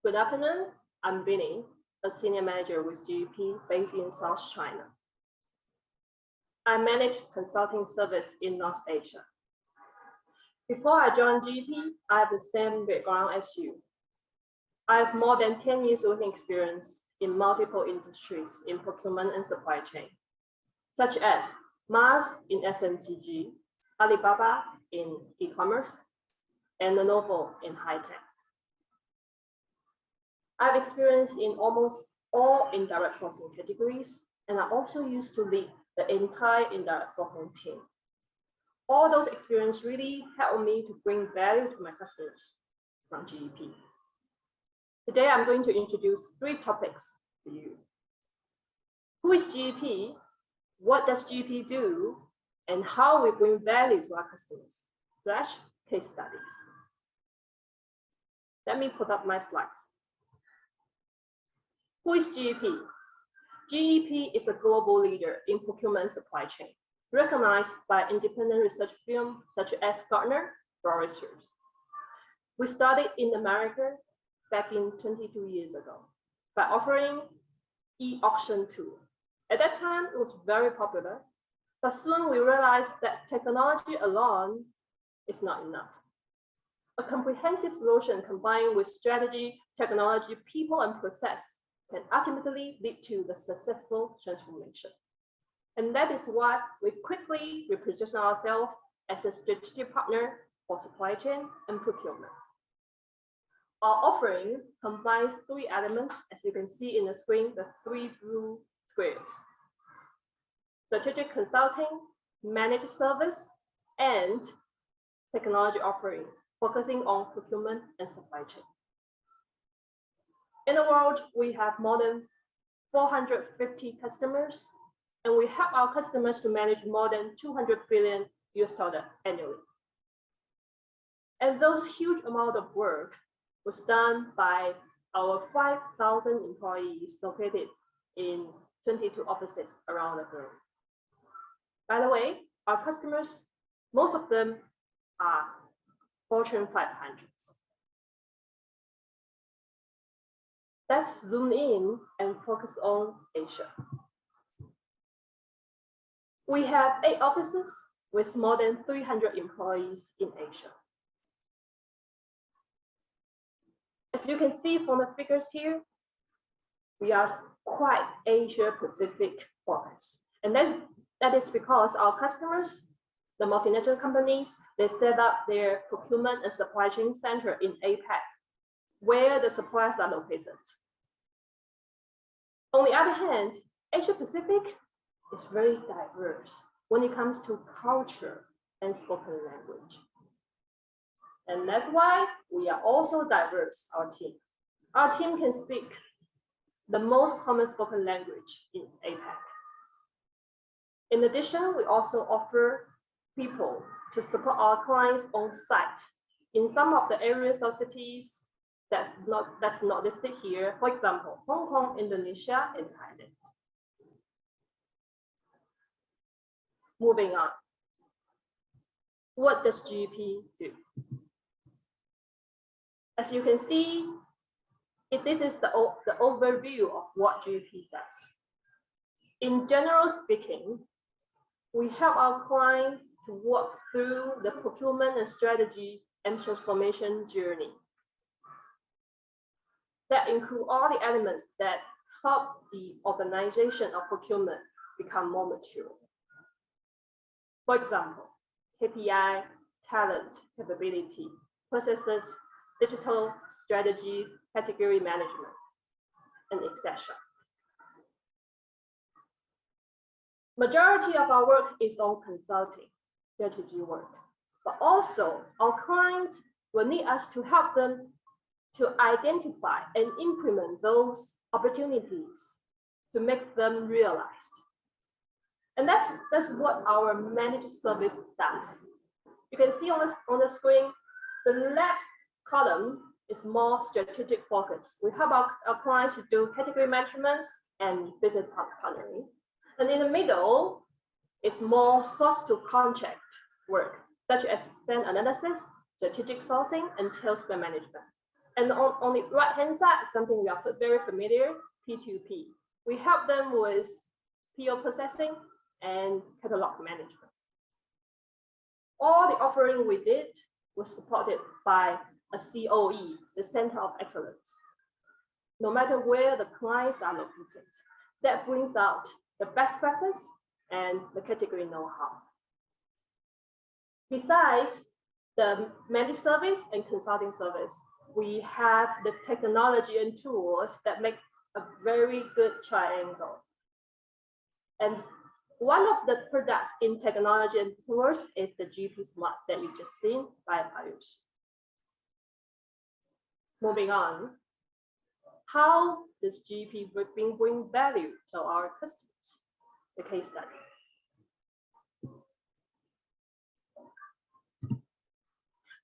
Good afternoon, I'm Binny, a senior manager with GEP based in South China. I manage consulting service in North Asia. Before I joined GEP, I have the same background as you. I have more than 10 years working experience in multiple industries in procurement and supply chain, such as Mars in FMCG, Alibaba in e-commerce, and Lenovo in high-tech. I have experience in almost all indirect sourcing categories, and I also used to lead the entire indirect sourcing team. All those experiences really helped me to bring value to my customers from GEP. Today, I'm going to introduce 3 topics to you. Who is GEP? What does GEP do? And how we bring value to our customers / case studies. Let me put up my slides. Who is GEP? GEP is a global leader in procurement and supply chain, recognized by independent research firms such as Gartner, Forrester. We started in America back in 22 years ago by offering e-auction tool. At that time, it was very popular, but soon we realized that technology alone is not enough. A comprehensive solution combined with strategy, technology, people, and process can ultimately lead to the successful transformation. And that is why we quickly reposition ourselves as a strategic partner for supply chain and procurement. Our offering combines 3 elements, as you can see in the screen, the 3 blue squares: strategic consulting, managed service, and technology offering, focusing on procurement and supply chain. In the world, we have more than 450 customers, and we help our customers to manage more than $200 billion annually. And those huge amount of work was done by our 5,000 employees located in 22 offices around the globe. By the way, our customers, most of them are Fortune 500s. Let's zoom in and focus on Asia. We have 8 offices with more than 300 employees in Asia. As you can see from the figures here, we are quite Asia Pacific focused. And that is because our customers, the multinational companies, they set up their procurement and supply chain center in APAC, where the suppliers are located. On the other hand, Asia Pacific is very diverse when it comes to culture and spoken language. And that's why we are also diverse, our team. Our team can speak the most common spoken language in APAC. In addition, we also offer people to support our clients on site in some of the areas or cities that's not listed here. For example, Hong Kong, Indonesia, and Thailand. Moving on. What does GEP do? As you can see, this is the overview of what GEP does. In general speaking, we help our client to walk through the procurement and strategy and transformation journey. That include all the elements that help the organization of procurement become more mature. For example, KPI, talent, capability, processes, digital strategies, category management, and etc. Majority of our work is on consulting, strategy work, but also our clients will need us to help them to identify and implement those opportunities to make them realized. And that's what our managed service does. You can see on the screen, the left column is more strategic focus. We help our clients to do category management and business partnering. And in the middle, it's more source to contract work, such as spend analysis, strategic sourcing, and tail spend management. And on the right-hand side, something we are very familiar, P2P. We help them with PO processing and catalog management. All the offering we did was supported by a COE, the Center of Excellence. No matter where the clients are located, that brings out the best practice and the category know-how. Besides the managed service and consulting service, we have the technology and tools that make a very good triangle. And one of the products in technology and tools is the GEP Smart that you just seen by Payush. Moving on, how does GEP bring value to our customers? The case study.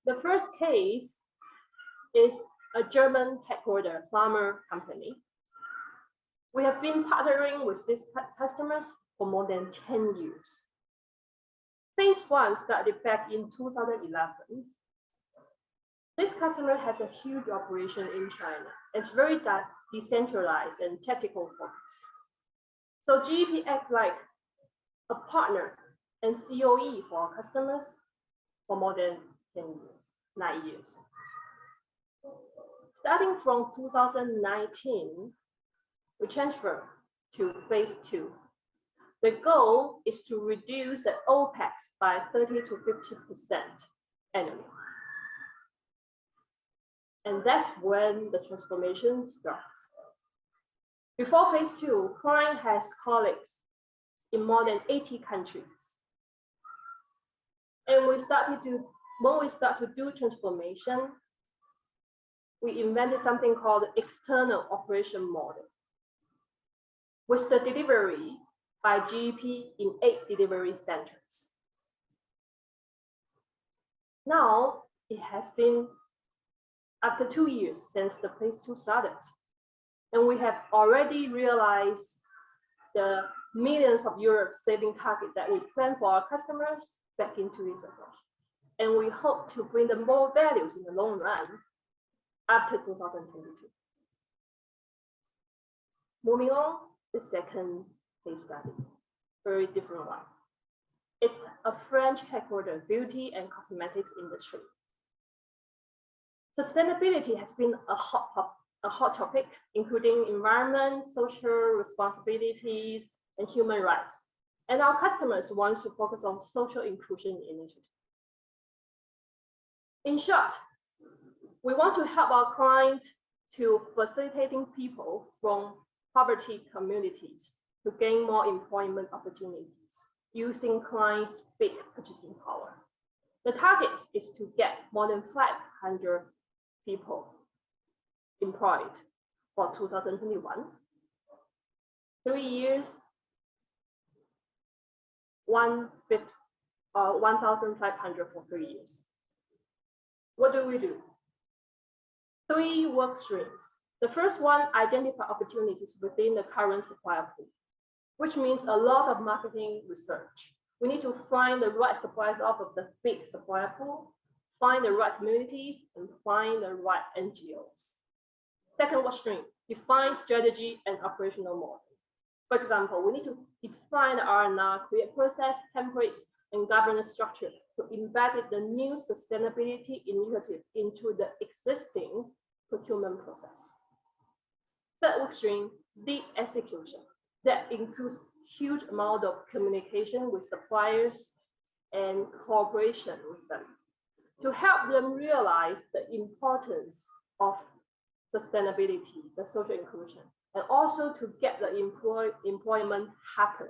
The first case is a German headquartered pharma company. We have been partnering with these customers for more than 10 years. Phase one started back in 2011. This customer has a huge operation in China. It's very decentralized and tactical focus. So GEP acts like a partner and COE for our customers for more than 10 years, 9 years. Starting from 2019, we transfer to phase two. The goal is to reduce the OPEX by 30 to 50% annually. And that's when the transformation starts. Before phase two, client has colleagues in more than 80 countries. And when we start to do transformation, we invented something called external operation model, with the delivery by GEP in 8 delivery centers. Now, it has been after 2 years since the phase two started, and we have already realized the millions of euros saving target that we planned for our customers back in 2 years ago. And we hope to bring them more values in the long run after 2022. Moving on, the second case study, very different one. It's a French headquartered beauty and cosmetics industry. Sustainability has been a hot topic, including environment, social responsibilities, and human rights. And our customers want to focus on social inclusion initiatives. In short, we want to help our clients to facilitating people from poverty communities to gain more employment opportunities using clients' big purchasing power. The target is to get more than 500 people employed for 2021. 3 years, 1,500 for 3 years. What do we do? 3 work streams. The first one, identify opportunities within the current supplier pool, which means a lot of marketing research. We need to find the right suppliers out of the big supplier pool, find the right communities, and find the right NGOs. Second work stream, define strategy and operational model. For example, we need to define the R&R, create process, templates, and governance structure to embed the new sustainability initiative into the existing procurement process. Third work stream, the execution. That includes huge amount of communication with suppliers and cooperation with them to help them realize the importance of sustainability, the social inclusion, and also to get the employment happen.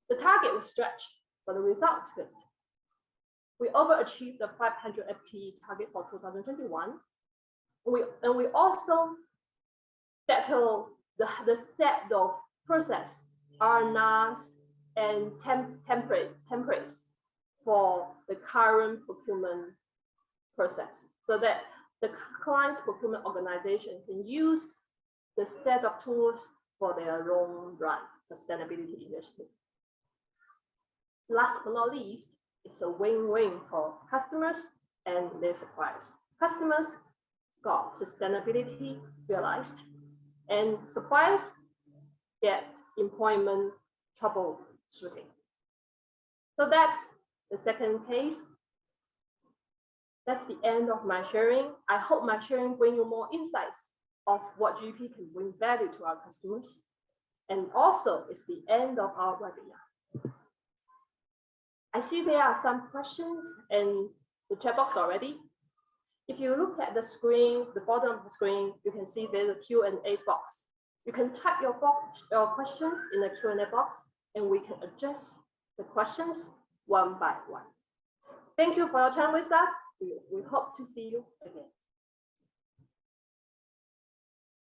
The target was stretched, but the result good. We overachieved the 500 FTE target for 2021. And we also settle the set of process, R&Rs, and templates for the current procurement process, so that the client's procurement organization can use the set of tools for their long run sustainability initiative. Last but not least, it's a win-win for customers and their suppliers. Customers got sustainability realized, and suppliers get employment troubleshooting. So that's the second case. That's the end of my sharing. I hope my sharing brings you more insights of what GEP can bring value to our customers. And also, it's the end of our webinar. I see there are some questions in the chat box already. If you look at the screen, the bottom of the screen, you can see there's a Q&A box. You can type your questions in the Q&A box, and we can address the questions one by one. Thank you for your time with us. We hope to see you again.